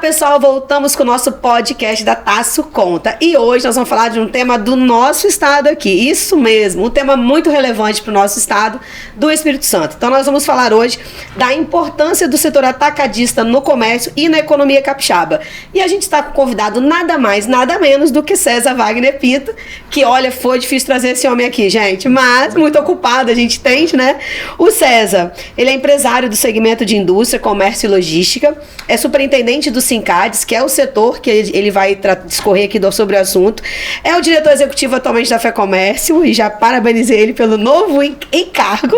pessoal, voltamos com o nosso podcast da Tasso Conta. E hoje nós vamos falar de um tema do nosso estado aqui. Isso mesmo, um tema muito relevante para o nosso estado do Espírito Santo. Então nós vamos falar hoje da importância do setor atacadista no comércio e na economia capixaba. E a gente está com um convidado nada mais, nada menos do que César Wagner Pinto, que olha, foi difícil trazer esse homem aqui, gente, mas muito ocupado, a gente entende, né? O César, ele é empresário do segmento de indústria, comércio e logística, é superintendente do Sincades, que é o setor que ele vai discorrer aqui sobre o assunto. É o diretor executivo atualmente da FEComércio e já parabenizei ele pelo novo encargo.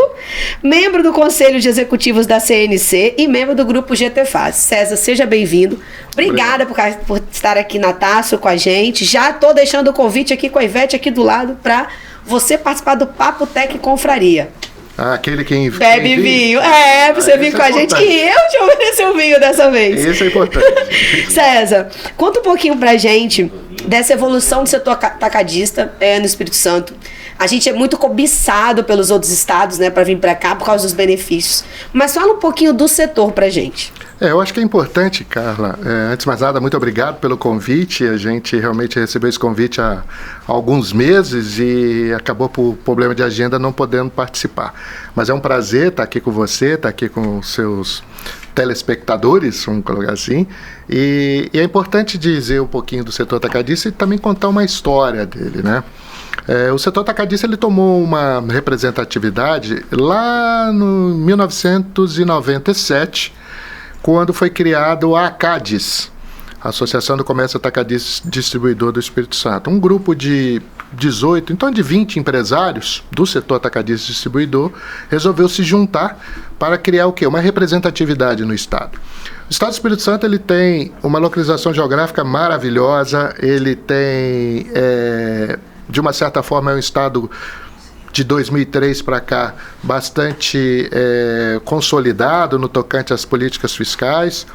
Membro do Conselho de Executivos da CNC e membro do Grupo GTFAS. César, seja bem-vindo. Obrigada por estar aqui na Tasso com a gente. Já estou deixando o convite aqui com a Ivete aqui do lado para você participar do Papo Tech Confraria. Ah, aquele que bebe vinho. Você vir com a gente e eu te ofereci o vinho dessa vez. Isso é importante. César, conta um pouquinho pra gente dessa evolução do setor atacadista no Espírito Santo. A gente é muito cobiçado pelos outros estados, né, para vir para cá por causa dos benefícios. Mas fala um pouquinho do setor pra gente. Eu acho que é importante, Carla. Antes de mais nada, muito obrigado pelo convite. A gente realmente recebeu esse convite há alguns meses e acabou por problema de agenda não podendo participar. Mas é um prazer estar aqui com você, estar aqui com os seus telespectadores, vamos colocar assim. E é importante dizer um pouquinho do setor atacadista e também contar uma história dele, né? O setor atacadista ele tomou uma representatividade lá no 1997, quando foi criado a ACADES, Associação do Comércio Atacadista Distribuidor do Espírito Santo. Um grupo de 18, então de 20 empresários do setor atacadista distribuidor resolveu se juntar para criar o quê? Uma representatividade no estado. O estado do Espírito Santo ele tem uma localização geográfica maravilhosa, ele tem, de uma certa forma, é um estado de 2003 para cá, bastante consolidado no tocante às políticas fiscais,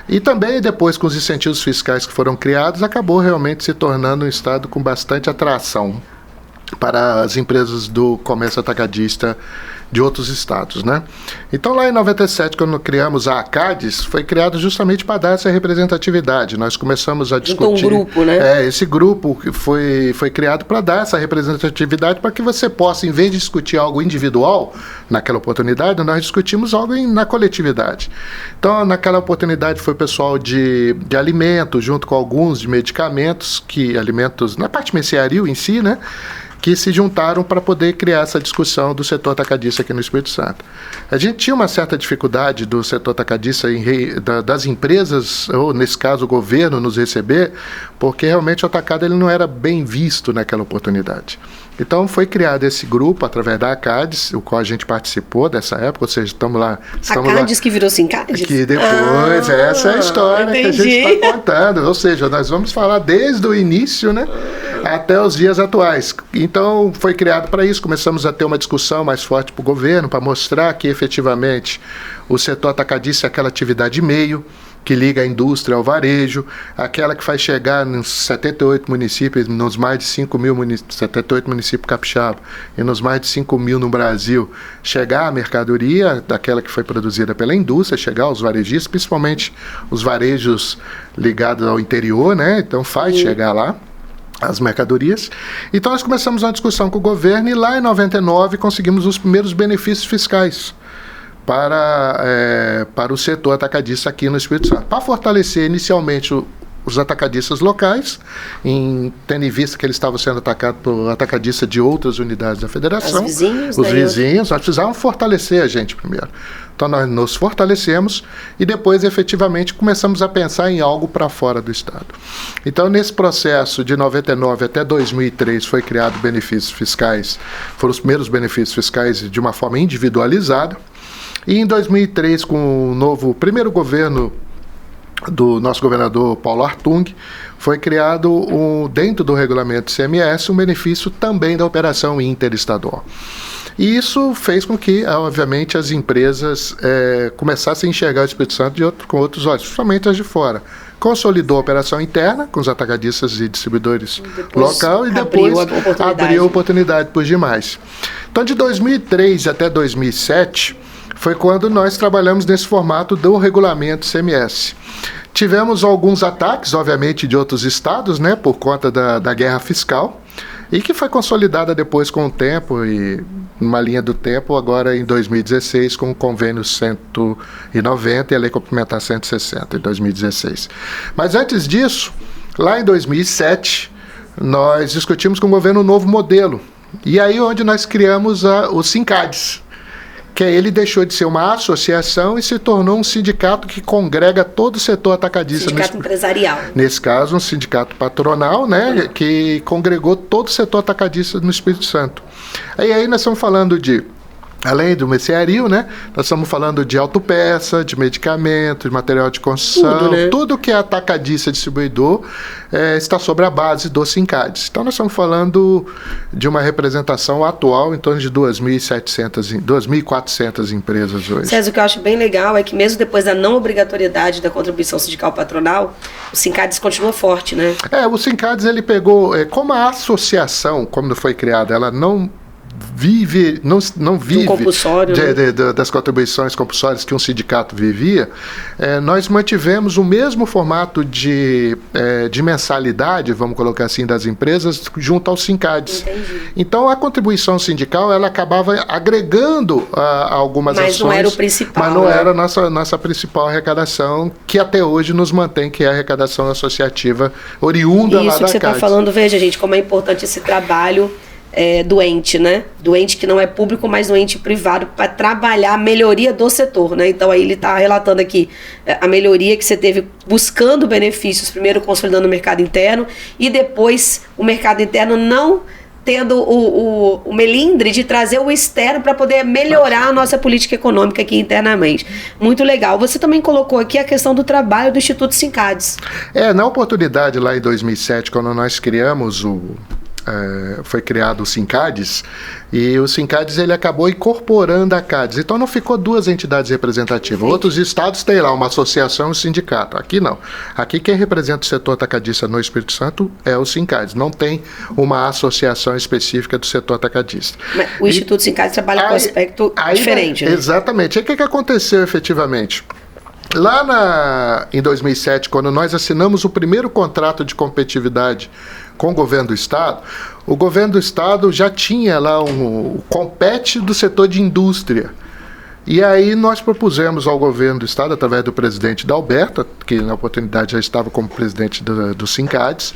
e também depois com os incentivos fiscais que foram criados, acabou realmente se tornando um estado com bastante atração para as empresas do comércio atacadista de outros estados, né? Então lá em 97, quando criamos a ACADES, foi criado justamente para dar essa representatividade. Nós começamos a discutir... Um grupo, né? Esse grupo foi criado para dar essa representatividade, para que você possa, em vez de discutir algo individual, naquela oportunidade, nós discutimos algo na coletividade. Então, naquela oportunidade foi o pessoal de alimentos, junto com alguns de medicamentos, alimentos na parte mercearia em si, né? Que se juntaram para poder criar essa discussão do setor atacadista aqui no Espírito Santo. A gente tinha uma certa dificuldade do setor atacadista, das empresas, ou nesse caso o governo, nos receber, porque realmente o atacado ele não era bem visto naquela oportunidade. Então foi criado esse grupo através da ACADES, o qual a gente participou dessa época, ou seja, estamos lá... ACADES que virou Sincades? Que depois, essa é a história que a gente está contando, ou seja, nós vamos falar desde o início, né, até os dias atuais. Então foi criado para isso, começamos a ter uma discussão mais forte para o governo, para mostrar que efetivamente o setor atacadista é aquela atividade meio, que liga a indústria ao varejo, aquela que faz chegar nos 78 municípios, nos mais de 5 mil 78 municípios capixaba, e nos mais de 5 mil no Brasil, chegar a mercadoria daquela que foi produzida pela indústria, chegar aos varejistas, principalmente os varejos ligados ao interior, né? Então faz chegar lá as mercadorias. Então nós começamos uma discussão com o governo e lá em 99 conseguimos os primeiros benefícios fiscais para o setor atacadista aqui no Espírito Santo, para fortalecer inicialmente os atacadistas locais, tendo em vista que eles estavam sendo atacados por atacadistas de outras unidades da federação. Os vizinhos, nós precisávamos fortalecer a gente primeiro. Então nós nos fortalecemos e depois efetivamente começamos a pensar em algo para fora do estado. Então nesse processo de 99 até 2003 foi criado benefícios fiscais, foram os primeiros benefícios fiscais de uma forma individualizada. E em 2003, com o primeiro governo do nosso governador Paulo Artung, foi criado, dentro do regulamento do CMS, um benefício também da operação interestadual. E isso fez com que, obviamente, as empresas começassem a enxergar o Espírito Santo com outros olhos, principalmente as de fora. Consolidou a operação interna com os atacadistas e distribuidores local e depois abriu a oportunidade para os demais. Então, de 2003 até 2007, foi quando nós trabalhamos nesse formato do regulamento CMS. Tivemos alguns ataques, obviamente, de outros estados, né, por conta da guerra fiscal, e que foi consolidada depois com o tempo, e numa linha do tempo, agora em 2016, com o convênio 190 e a lei complementar 160, em 2016. Mas antes disso, lá em 2007, nós discutimos com o governo um novo modelo, e aí onde nós criamos o Sincades, que ele deixou de ser uma associação e se tornou um sindicato que congrega todo o setor atacadista. Sindicato empresarial. Nesse caso, um sindicato patronal, né, que congregou todo o setor atacadista no Espírito Santo. E aí nós estamos falando de, além do mercearia, né, nós estamos falando de autopeça, de medicamento, de material de construção, tudo, né? Tudo que é atacadista distribuidor está sobre a base do Sincades. Então nós estamos falando de uma representação atual em torno de 2.400 empresas hoje. César, o que eu acho bem legal é que mesmo depois da não obrigatoriedade da contribuição sindical patronal, o Sincades continua forte, né? O Sincades, ele pegou, como a associação, quando foi criada, ela não vive compulsório, das contribuições compulsórias que um sindicato vivia, nós mantivemos o mesmo formato de mensalidade, vamos colocar assim, das empresas junto aos Sincades. Entendi. Então a contribuição sindical ela acabava agregando algumas ações. Mas não era o principal. Mas não era a nossa principal arrecadação, que até hoje nos mantém, que é a arrecadação associativa oriunda lá da Isso que você está CADES. falando, veja, gente, como é importante esse trabalho doente, né? Doente que não é público, mas doente privado, para trabalhar a melhoria do setor, né? Então aí ele está relatando aqui a melhoria que você teve buscando benefícios, primeiro consolidando o mercado interno e depois o mercado interno não tendo o melindre de trazer o externo para poder melhorar a nossa política econômica aqui internamente. Muito legal. Você também colocou aqui a questão do trabalho do Instituto Sincades. Na oportunidade lá em 2007, quando nós criamos foi criado o Sincades, e o Sincades ele acabou incorporando a CADES. Então não ficou duas entidades representativas. Perfeito. Outros estados têm lá uma associação e um sindicato. Aqui não. Aqui quem representa o setor atacadista no Espírito Santo é o Sincades. Não tem uma associação específica do setor atacadista. Mas o Instituto Sincades trabalha com aspecto diferente, né? Exatamente. E o que aconteceu efetivamente? Lá em 2007, quando nós assinamos o primeiro contrato de competitividade com o governo do Estado, o governo do Estado já tinha lá um compete do setor de indústria. E aí nós propusemos ao governo do Estado, através do presidente Dalberto, que na oportunidade já estava como presidente do Sincades,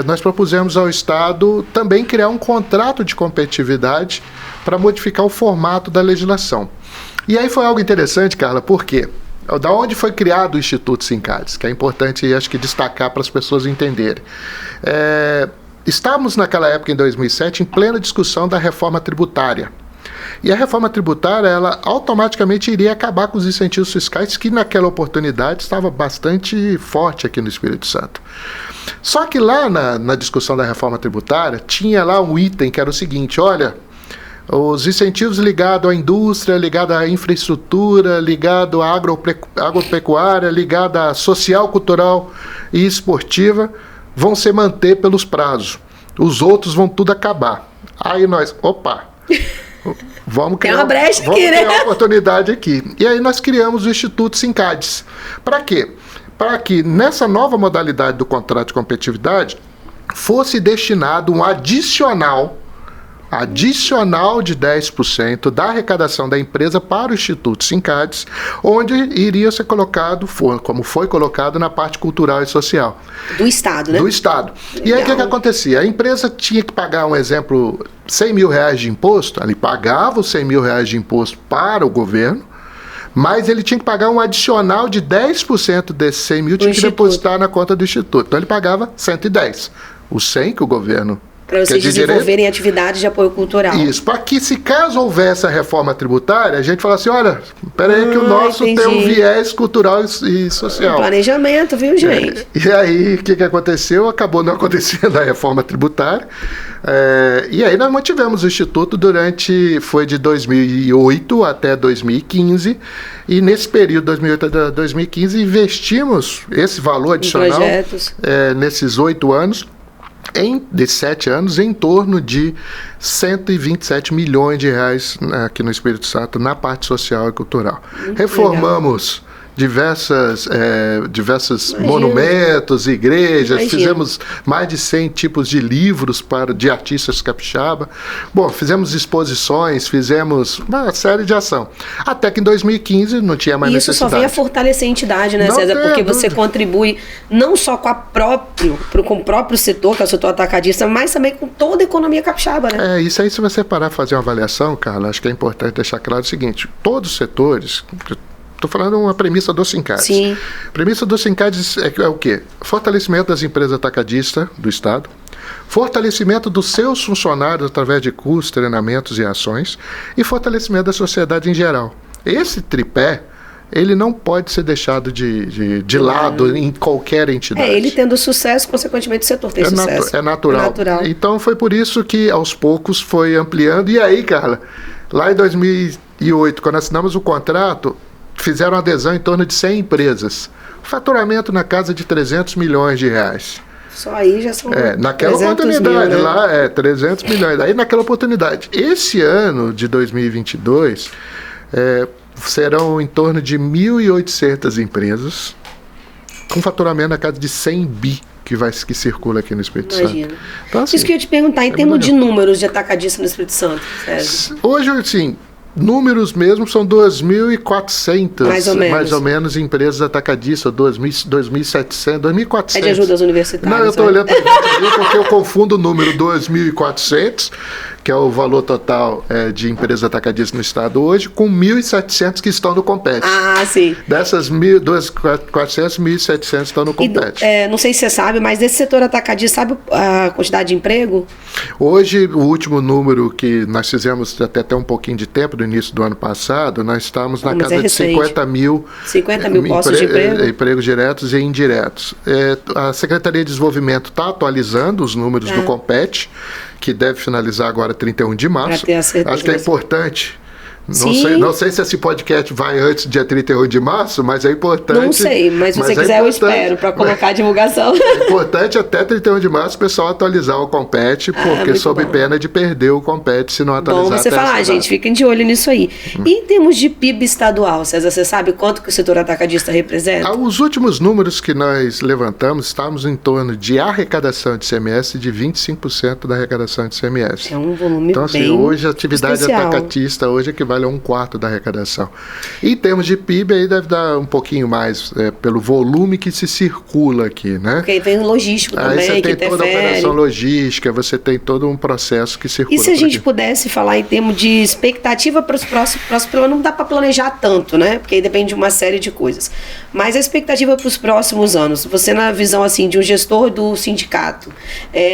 nós propusemos ao Estado também criar um contrato de competitividade para modificar o formato da legislação. E aí foi algo interessante, Carla, por quê? Da onde foi criado o Instituto Sincades, que é importante, acho que, destacar para as pessoas entenderem. Estávamos naquela época, em 2007, em plena discussão da reforma tributária. E a reforma tributária, ela automaticamente iria acabar com os incentivos fiscais, que naquela oportunidade estava bastante forte aqui no Espírito Santo. Só que lá na discussão da reforma tributária, tinha lá um item que era o seguinte: olha, os incentivos ligados à indústria, ligados à infraestrutura, ligados à agropecuária, ligados à social, cultural e esportiva, vão se manter pelos prazos. Os outros vão tudo acabar. Aí nós, vamos criar uma brecha aqui, né? Criar uma oportunidade aqui. E aí nós criamos o Instituto Sincades. Para quê? Para que nessa nova modalidade do contrato de competitividade fosse destinado um adicional de 10% da arrecadação da empresa para o Instituto Sincades, onde iria ser colocado, como foi colocado, na parte cultural e social. Do Estado, né? Do Estado. Legal. E aí o que acontecia? A empresa tinha que pagar, um exemplo, R$100 mil de imposto, ele pagava os R$100 mil de imposto para o governo, mas ele tinha que pagar um adicional de 10% desses 100 mil, tinha que depositar na conta do Instituto. Então ele pagava 110. Os 100 que o governo... Para vocês desenvolverem atividades de apoio cultural. Isso, para que, se caso houvesse a reforma tributária, a gente falasse, olha, peraí que o nosso tem um viés cultural e social. Planejamento, viu, gente? E aí, o que aconteceu? Acabou não acontecendo a reforma tributária. E aí nós mantivemos o Instituto foi de 2008 até 2015, e nesse período, 2008 a 2015, investimos esse valor adicional nesses 8 anos, desses 7 anos, em torno de 127 milhões de reais aqui no Espírito Santo, na parte social e cultural. Reformamos diversos monumentos, igrejas, fizemos mais de 100 tipos de livros de artistas capixaba. Bom, fizemos exposições, fizemos uma série de ação. Até que em 2015 não tinha mais necessidade. Isso só vem a fortalecer a entidade, né, César? Porque você contribui não só com o próprio setor, que é o setor atacadista, mas também com toda a economia capixaba, né? Isso aí, se você parar para fazer uma avaliação, Carla, acho que é importante deixar claro o seguinte: todos os setores. Estou falando uma premissa do Sincades. Sim. A premissa do Sincades é o quê? Fortalecimento das empresas atacadistas do Estado, fortalecimento dos seus funcionários através de cursos, treinamentos e ações, e fortalecimento da sociedade em geral. Esse tripé, ele não pode ser deixado de lado em qualquer entidade. Ele tendo sucesso, consequentemente o setor tem sucesso. É natural. Então foi por isso que aos poucos foi ampliando. E aí, Carla, lá em 2008, quando assinamos o contrato, fizeram adesão em torno de 100 empresas. Faturamento na casa de 300 milhões de reais. Só aí já são naquela oportunidade, né? Lá 300 milhões. Aí naquela oportunidade. Esse ano de 2022, serão em torno de 1.800 empresas com faturamento na casa de 100 bi que circula aqui no Espírito Santo. Então, assim, isso que eu ia te perguntar, em termos de números de atacadistas no Espírito Santo, César? Hoje, assim, números mesmo são 2.400, mais ou menos, empresas atacadistas, 2.700, 2.400. É de ajuda aos universitários. Não, eu estou olhando porque eu confundo o número 2.400, que é o valor total de empresas atacadistas no estado hoje, com 1.700 que estão no Compete. Ah, sim. Dessas 2.400, 1.700 estão no Compete. Não sei se você sabe, mas desse setor atacadista, sabe a quantidade de emprego? Hoje, o último número que nós fizemos até um pouquinho de tempo, no início do ano passado, nós estamos na casa de 50 mil postos de emprego? Empregos diretos e indiretos. A Secretaria de Desenvolvimento está atualizando os números do Compete, que deve finalizar agora 31 de março. Acho que é importante. Não sei se esse podcast vai antes do dia 31 de março, mas é importante. Não sei, mas se você quiser eu espero para colocar a divulgação. É importante até 31 de março o pessoal atualizar o Compete, porque sob pena de perder o Compete se não atualizar. Bom você falar, gente, fiquem de olho nisso aí. E em termos de PIB estadual, César, você sabe quanto que o setor atacadista representa? Os últimos números que nós levantamos, estamos em torno de arrecadação de ICMS de 25% da arrecadação de ICMS. É um volume então, bem assim, hoje a atividade especial. Atacadista hoje equivale a 1/4 da arrecadação. Em termos de PIB, aí deve dar um pouquinho mais pelo volume que se circula aqui, né? Porque vem o logístico também, aí você que tem toda a operação logística, você tem todo um processo que circula. E se a gente pudesse falar em termos de expectativa para os próximos, não dá para planejar tanto, né? Porque aí depende de uma série de coisas. Mas a expectativa para os próximos anos, você na visão assim de um gestor do sindicato,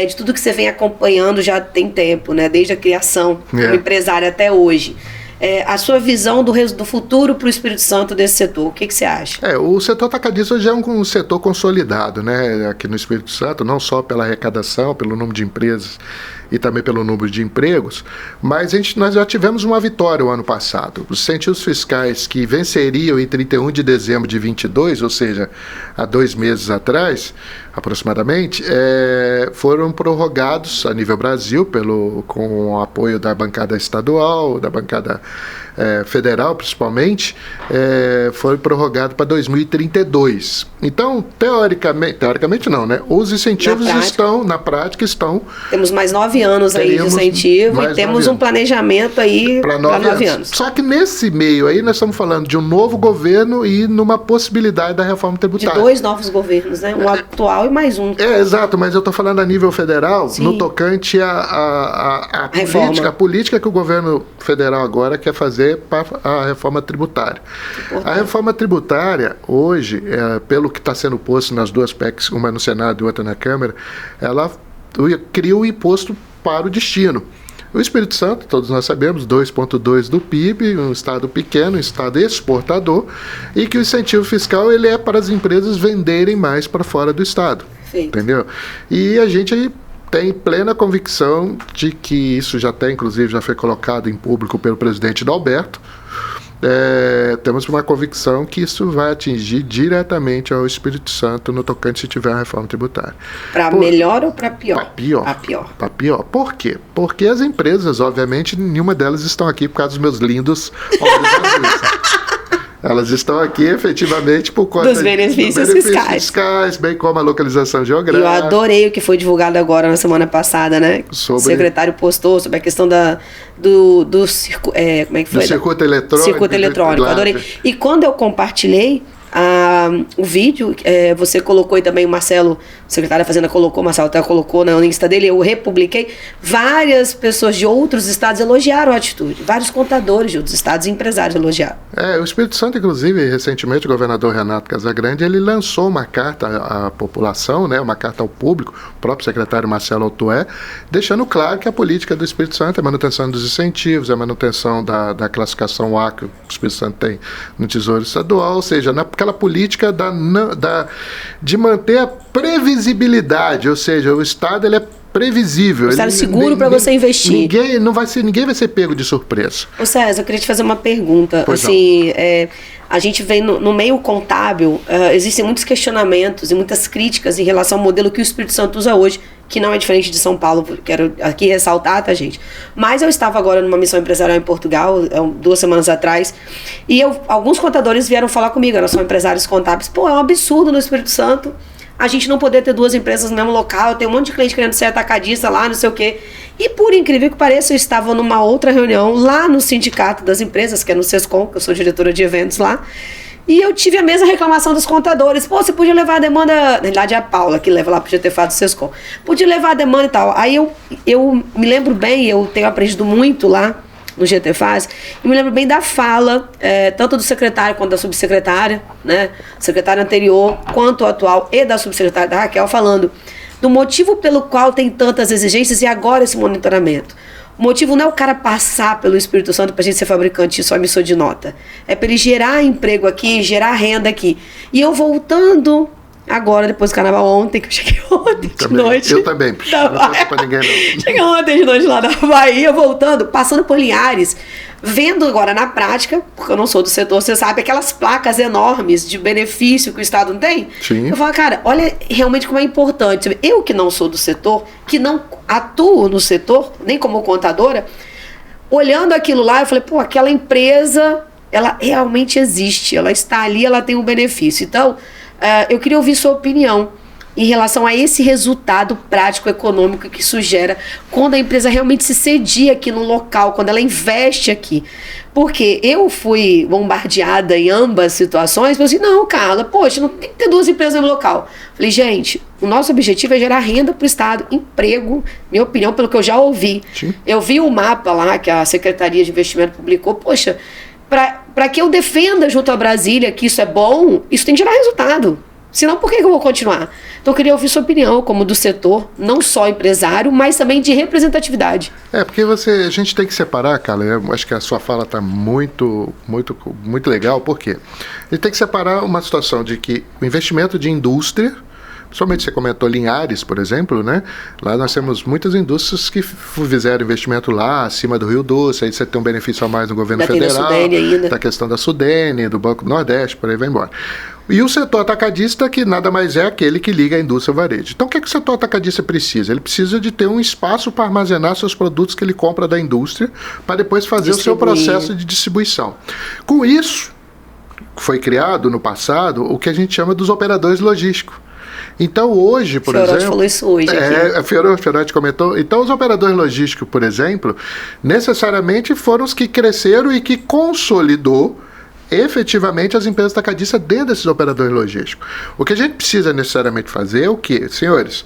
de tudo que você vem acompanhando já tem tempo, né? Desde a criação como empresário até hoje. A sua visão do futuro para o Espírito Santo desse setor, o que você acha? O setor atacadista hoje é um setor consolidado, né, aqui no Espírito Santo, não só pela arrecadação, pelo número de empresas e também pelo número de empregos, mas nós já tivemos uma vitória o ano passado. Os incentivos fiscais que venceriam em 31 de dezembro de 22, ou seja, há 2 meses atrás, aproximadamente, foram prorrogados a nível Brasil, com o apoio da bancada estadual, da bancada federal principalmente, foi prorrogado para 2032. Então, teoricamente não, né? Os incentivos na prática estão... Temos mais 9 anos aí de incentivo e temos um planejamento aí para 9 anos. Só que nesse meio aí nós estamos falando de um novo governo e numa possibilidade da reforma tributária. De 2 novos governos, né? Um atual e mais um. Exato, mas eu estou falando a nível federal, no tocante à política que o governo federal agora quer fazer para a reforma tributária. A reforma tributária, hoje, pelo que está sendo posto nas 2 PECs, uma no Senado e outra na Câmara, ela cria o imposto para o destino. O Espírito Santo, todos nós sabemos, 2,2% do PIB, um estado pequeno, um estado exportador, e que o incentivo fiscal ele é para as empresas venderem mais para fora do estado. Entendeu? E a gente aí tem plena convicção de que isso já foi colocado em público pelo presidente Dalberto. Temos uma convicção que isso vai atingir diretamente ao Espírito Santo no tocante se tiver uma reforma tributária. Para melhor ou para pior? Para pior. Por quê? Porque as empresas, obviamente, nenhuma delas estão aqui por causa dos meus lindos olhos azuis. Elas estão aqui efetivamente por conta dos benefícios fiscais, bem como a localização geográfica. Eu adorei o que foi divulgado agora na semana passada, né? O secretário postou sobre a questão do circuito eletrônico. Adorei. E quando eu compartilhei o vídeo, você colocou, e também o Marcelo, o secretário da Fazenda colocou, o Marcelo até colocou no Insta dele, eu republiquei, várias pessoas de outros estados elogiaram a atitude, vários contadores de outros estados e empresários elogiaram. O Espírito Santo, inclusive, recentemente, o governador Renato Casagrande, ele lançou uma carta à população, né, uma carta ao público, o próprio secretário Marcelo Altué, deixando claro que a política do Espírito Santo é a manutenção dos incentivos, é a manutenção da classificação A que o Espírito Santo tem no Tesouro Estadual, ou seja, aquela política de manter a previsibilidade, ou seja, o Estado ele é previsível. O Estado seguro para você investir. Ninguém vai ser pego de surpresa. Ô César, eu queria te fazer uma pergunta. Pois assim, a gente vem no meio contábil, existem muitos questionamentos e muitas críticas em relação ao modelo que o Espírito Santo usa hoje, que não é diferente de São Paulo, quero aqui ressaltar, tá, gente? Mas eu estava agora numa missão empresarial em Portugal, 2 semanas atrás, e alguns contadores vieram falar comigo, eram só empresários contábeis. Pô, é um absurdo no Espírito Santo a gente não poder ter 2 empresas no mesmo local, tem um monte de cliente querendo ser atacadista lá, não sei o quê. E por incrível que pareça, eu estava numa outra reunião lá no Sindicato das Empresas, que é no SESCOM, que eu sou diretora de eventos lá, e eu tive a mesma reclamação dos contadores. Pô, você podia levar a demanda... Na verdade, é a Paula que leva lá pro GTFA do SESCOM. Podia levar a demanda e tal. Aí eu me lembro bem, eu tenho aprendido muito lá no GTFAS, e me lembro bem da fala, tanto do secretário quanto da subsecretária, né? Secretário anterior, quanto o atual, e da subsecretária da Raquel, falando do motivo pelo qual tem tantas exigências e agora esse monitoramento. O motivo não é o cara passar pelo Espírito Santo pra gente ser fabricante só emissor de nota. É para ele gerar emprego aqui, gerar renda aqui. E eu voltando agora, depois do carnaval ontem, que eu cheguei ontem de noite. Eu também. Não torço pra ninguém, não. Cheguei ontem de noite lá da Bahia, voltando, passando por Linhares, vendo agora na prática, porque eu não sou do setor, você sabe, aquelas placas enormes de benefício que o Estado não tem. Sim. Eu falo, cara, olha realmente como é importante. Eu que não sou do setor, que não atuo no setor, nem como contadora, olhando aquilo lá, eu falei, pô, aquela empresa, ela realmente existe, ela está ali, ela tem um benefício. Então, eu queria ouvir sua opinião em relação a esse resultado prático econômico que isso gera quando a empresa realmente se cedia aqui no local, quando ela investe aqui. Porque eu fui bombardeada em ambas situações, mas assim, não, Carla, poxa, não tem que ter 2 empresas no local. Falei, gente, o nosso objetivo é gerar renda para o Estado, emprego, minha opinião, pelo que eu já ouvi. Sim. Eu vi o mapa lá que a Secretaria de Investimento publicou, poxa, para que eu defenda junto a Brasília que isso é bom, isso tem que gerar resultado. Senão, por que eu vou continuar? Então, eu queria ouvir sua opinião, como do setor, não só empresário, mas também de representatividade. Porque a gente tem que separar, Carla, eu acho que a sua fala está muito legal, por quê? A gente tem que separar uma situação de que o investimento de indústria, principalmente você comentou Linhares, por exemplo, né? Lá nós temos muitas indústrias que fizeram investimento lá, acima do Rio Doce, aí você tem um benefício a mais no governo federal, da questão da Sudene, do Banco do Nordeste, por aí vai embora. E o setor atacadista, que nada mais é aquele que liga a indústria ao varejo. Então, o que o setor atacadista precisa? Ele precisa de ter um espaço para armazenar seus produtos que ele compra da indústria, para depois fazer o seu processo de distribuição. Com isso, foi criado no passado o que a gente chama dos operadores logísticos. Então, hoje, por exemplo... falou isso hoje. A Fiorati comentou. Então, os operadores logísticos, por exemplo, necessariamente foram os que cresceram e que consolidou efetivamente as empresas atacadistas dentro desses operadores logísticos. O que a gente precisa necessariamente fazer é o quê? Senhores,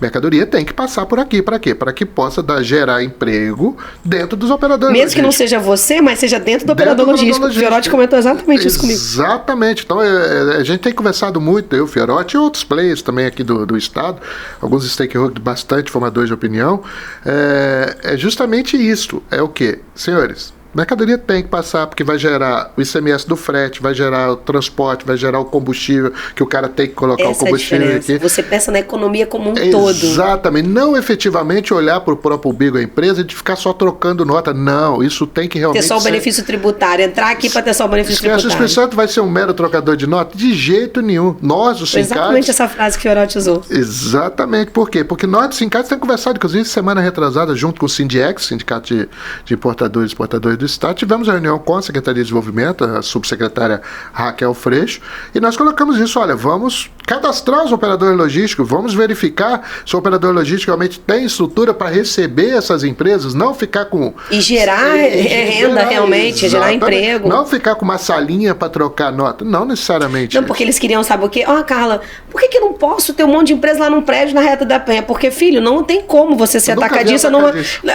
mercadoria tem que passar por aqui. Para quê? Para que possa gerar emprego dentro dos operadores logísticos. Mesmo que não seja você, mas seja dentro do operador logístico. O Fiorati comentou exatamente isso comigo. Exatamente. Então, a gente tem conversado muito, eu, Fiorati, e outros players também aqui do Estado, alguns stakeholders, bastante formadores de opinião. É justamente isso. É o quê? Senhores, mercadoria tem que passar, porque vai gerar o ICMS do frete, vai gerar o transporte, vai gerar o combustível, que o cara tem que colocar o combustível aqui. Você pensa na economia como um todo. Exatamente. Não efetivamente olhar para o próprio umbigo da empresa e de ficar só trocando nota. Não, isso tem que realmente ter só o benefício tributário, entrar aqui para ter só o benefício tributário. O Espírito Santo vai ser um mero trocador de nota? De jeito nenhum. Nós, os sindicatos... Exatamente essa frase que o Fiorati usou. Exatamente. Por quê? Porque nós, os sindicatos, temos conversado, inclusive, semana retrasada, junto com o Sindiex, Sindicato de Importadores e Exportadores do do Estado, tivemos a reunião com a Secretaria de Desenvolvimento, a subsecretária Raquel Freixo, e nós colocamos isso, olha, vamos cadastrar os operadores logísticos, vamos verificar se o operador logístico realmente tem estrutura para receber essas empresas, não ficar com... E gerar renda realmente, gerar emprego. Não ficar com uma salinha para trocar nota, não necessariamente. Não, porque eles queriam, sabe o quê? Carla, por que eu não posso ter um monte de empresa lá num prédio na Reta da Penha? Porque, filho, não tem como você ser atacadista numa...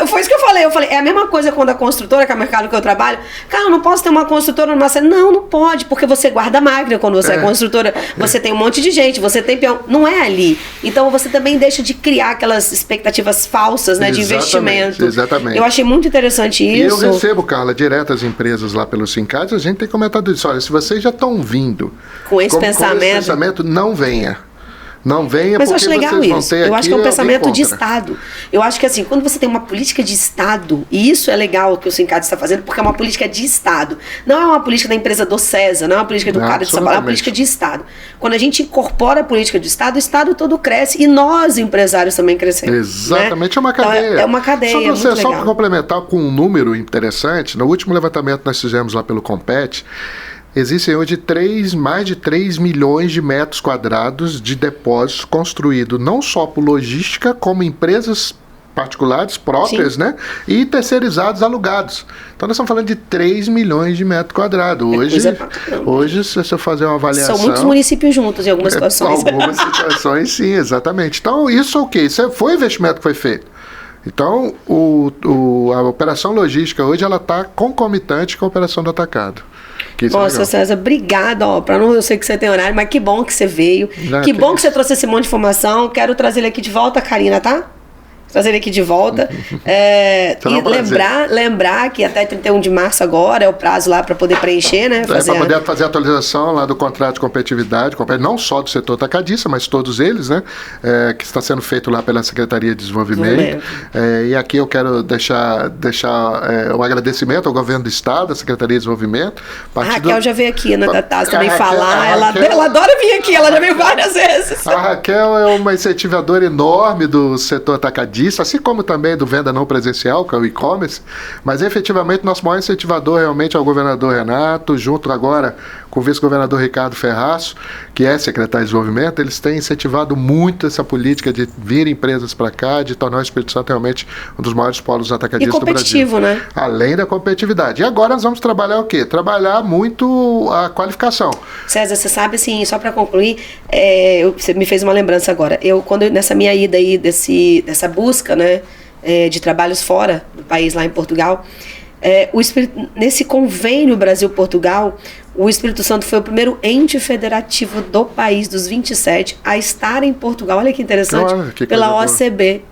Foi isso que eu falei, é a mesma coisa quando a construtora, que é o mercado que eu trabalho, cara, eu não posso ter uma construtora numa... Não pode, porque você guarda a máquina quando você é construtora, você tem um monte de gente, você tem peão, não é ali. Então você também deixa de criar aquelas expectativas falsas, né, de investimento. Exatamente. Eu achei muito interessante isso. E eu recebo, Carla, direto as empresas lá pelos sindicatos, a gente tem comentado isso, olha, se vocês já estão vindo com esse pensamento, não venha. Não venha, mas porque eu acho legal vocês vão isso. ter Eu acho que é um pensamento de contra. Estado. Eu acho que assim, quando você tem uma política de Estado, e isso é legal que o sindicato está fazendo, porque é uma política de Estado. Não é uma política da empresa do César, não é uma política do cara de São Paulo, é uma política de Estado. Quando a gente incorpora a política de Estado, o Estado todo cresce e nós, empresários, também crescemos. Exatamente, né? É uma cadeia. Então, é uma cadeia. Só para complementar com um número interessante, no último levantamento que nós fizemos lá pelo Compete, existem hoje mais de 3 milhões de metros quadrados de depósitos construídos não só por logística, como empresas particulares próprias, né? E terceirizados, alugados. Então nós estamos falando de 3 milhões de metros quadrados. Hoje, se eu fazer uma avaliação... São muitos municípios juntos em algumas situações. Algumas situações, sim, exatamente. Então isso é o quê? Isso foi investimento que foi feito. Então, a operação logística hoje ela está concomitante com a operação do atacado. Nossa, César, obrigado. Eu sei que você tem horário, mas que bom que você veio. Que bom que você trouxe esse monte de informação. Quero trazer ele aqui de volta, Karina, tá? Trazer ele aqui de volta. E lembrar que até 31 de março agora é o prazo lá para poder preencher, né? Para poder fazer a atualização lá do contrato de competitividade, não só do setor atacadista, mas todos eles, né? Que está sendo feito lá pela Secretaria de Desenvolvimento. E aqui eu quero deixar um agradecimento ao Governo do Estado, à Secretaria de Desenvolvimento. A Raquel já veio aqui na TAS também falar. Ela adora vir aqui, ela já veio várias vezes. A Raquel é uma incentivadora enorme do setor atacadista, assim como também do venda não presencial, que é o e-commerce, mas efetivamente nosso maior incentivador realmente é o governador Renato, junto agora com o vice-governador Ricardo Ferraço, que é secretário de Desenvolvimento. Eles têm incentivado muito essa política de vir empresas para cá, de tornar o Espírito Santo realmente um dos maiores polos atacadistas do Brasil. E competitivo, né? Além da competitividade. E agora nós vamos trabalhar o quê? Trabalhar muito a qualificação. César, você sabe, assim, só para concluir, você me fez uma lembrança agora. Nessa minha ida aí, dessa busca, né, de trabalhos fora do país, lá em Portugal, nesse convênio Brasil-Portugal, o Espírito Santo foi o primeiro ente federativo do país, dos 27, a estar em Portugal. Olha que interessante. Pela OCB.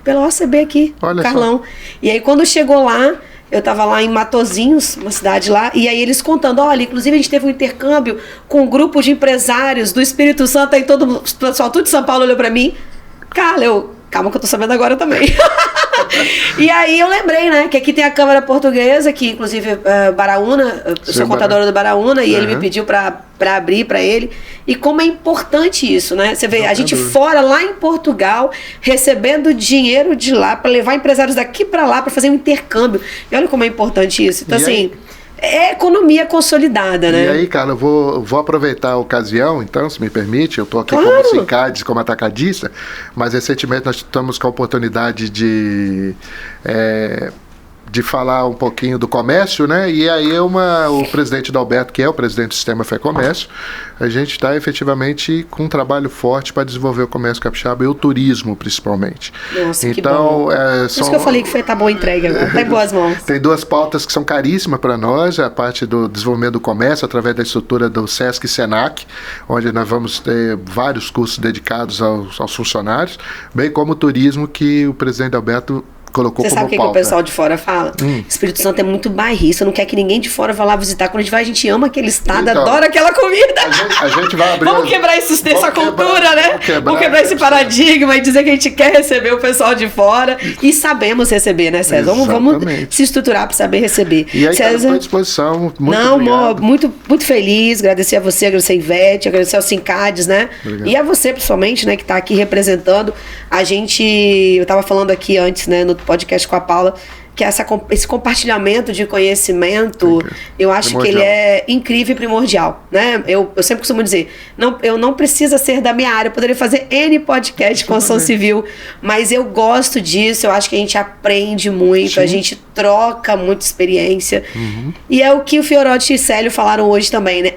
Pela OCB aqui, olha Carlão. Só. E aí, quando chegou lá, eu estava lá em Matozinhos, uma cidade lá, e aí eles contando, olha, inclusive a gente teve um intercâmbio com um grupo de empresários do Espírito Santo, aí o pessoal tudo de São Paulo olhou para mim. Carla, calma que eu tô sabendo agora também. E aí eu lembrei, né, que aqui tem a Câmara Portuguesa, que inclusive Baraúna, eu sou contadora do Baraúna, e ele me pediu para abrir para ele. E como é importante isso, né? Você vê, a gente fora, lá em Portugal, recebendo dinheiro de lá, para levar empresários daqui para lá, para fazer um intercâmbio. E olha como é importante isso. Então, assim... É economia consolidada, né? E aí, cara, eu vou aproveitar a ocasião, então, se me permite. Eu estou aqui como Sincades, como atacadista, mas recentemente nós estamos com a oportunidade de falar um pouquinho do comércio, né? E aí o presidente Dalberto, que é o presidente do Sistema Fé Comércio, a gente está efetivamente com um trabalho forte para desenvolver o comércio capixaba e o turismo, principalmente. Nossa, então, que bom. Por isso que eu falei que tá boa entrega, tá em boas mãos. Tem duas pautas que são caríssimas para nós, a parte do desenvolvimento do comércio, através da estrutura do SESC e SENAC, onde nós vamos ter vários cursos dedicados aos funcionários, bem como o turismo, que o presidente Dalberto colocou como pauta. Você sabe o que o pessoal de fora fala? Espírito Santo é muito bairrista, não quer que ninguém de fora vá lá visitar. Quando a gente ama aquele estado, então, adora aquela comida. A gente vai abrir... Vamos quebrar essa cultura, né? Vamos quebrar esse paradigma e dizer que a gente quer receber o pessoal de fora. E sabemos receber, né, César? Vamos se estruturar para saber receber. E aí, César, estou à disposição. Muito obrigado. Muito feliz. Agradecer a você, agradecer a Ivete, agradecer ao Sincades, né? Obrigado. E a você, principalmente, né, que está aqui representando. Eu estava falando aqui antes, né, no podcast com a Paula, que esse compartilhamento de conhecimento, eu acho que ele é incrível e primordial, né? Eu sempre costumo dizer, eu não precisa ser da minha área, eu poderia fazer N podcast de construção civil, mas eu gosto disso, eu acho que a gente aprende muito, Sim. a gente troca muita experiência, e é o que o Fiorotti e Célio falaram hoje também, né?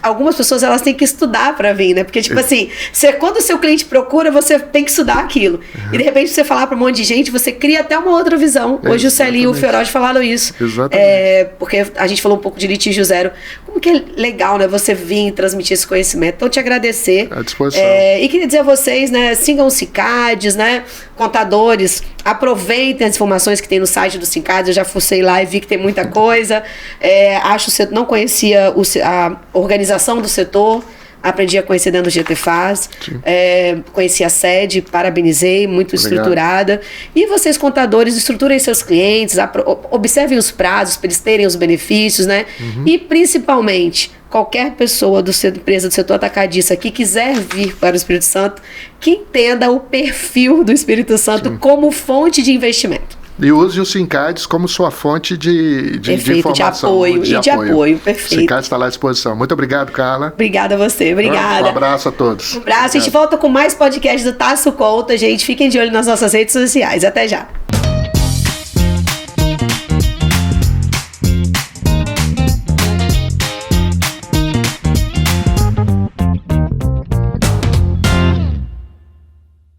Algumas pessoas, elas têm que estudar para vir, né? Porque, tipo assim, quando o seu cliente procura, você tem que estudar aquilo. E, de repente, você falar para um monte de gente, você cria até uma outra visão. Hoje o Célio e o Fiorotti falaram isso. Exatamente. Porque a gente falou um pouco de litígio zero. Como que é legal, né? Você vir e transmitir esse conhecimento. Então, te agradecer. À disposição. E queria dizer a vocês, né? Sigam os CICADs, né? Contadores, aproveitem as informações que tem no site do CICADs. Eu já fucei lá e vi que tem muita coisa. Não conhecia a organização do setor, aprendi a conhecer dentro do GTFAS, conheci a sede, parabenizei, muito estruturada. E vocês, contadores, estruturem seus clientes, observem os prazos para eles terem os benefícios, né? E, principalmente, qualquer pessoa empresa do setor atacadista que quiser vir para o Espírito Santo, que entenda o perfil do Espírito Santo como fonte de investimento. E use o SINCADs como sua fonte de informação. De apoio. Perfeito. O SINCADs está lá à disposição. Muito obrigado, Carla. Obrigada a você, obrigada. Um abraço a todos. Um abraço. A gente volta com mais podcasts do Tasso Conta, gente. Fiquem de olho nas nossas redes sociais. Até já.